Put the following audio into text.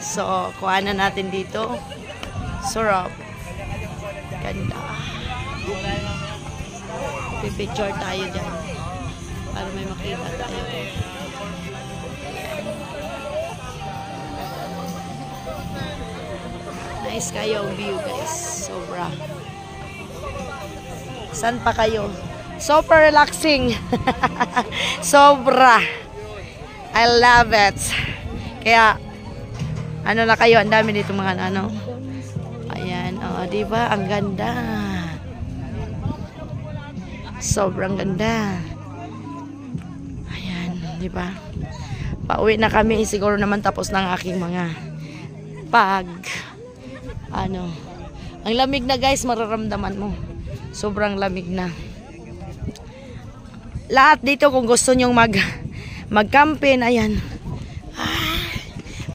So, kuhanan natin dito. Sarap. Ganda. Pipicture tayo dyan. Para may makita tayo. Nice kayo ang view, guys. Sobra. Saan pa kayo? Super relaxing. Sobra. I love it. Kaya, ano na kayo? Ang dami dito mga ano. Ayan. O, diba? Ang ganda. Sobrang ganda. Ayan. Diba? Pauwi na kami. Siguro naman tapos ng aking mga ang lamig na, guys, mararamdaman mo. Sobrang lamig na. Lahat dito kung gusto nyong mag-camping, ayan.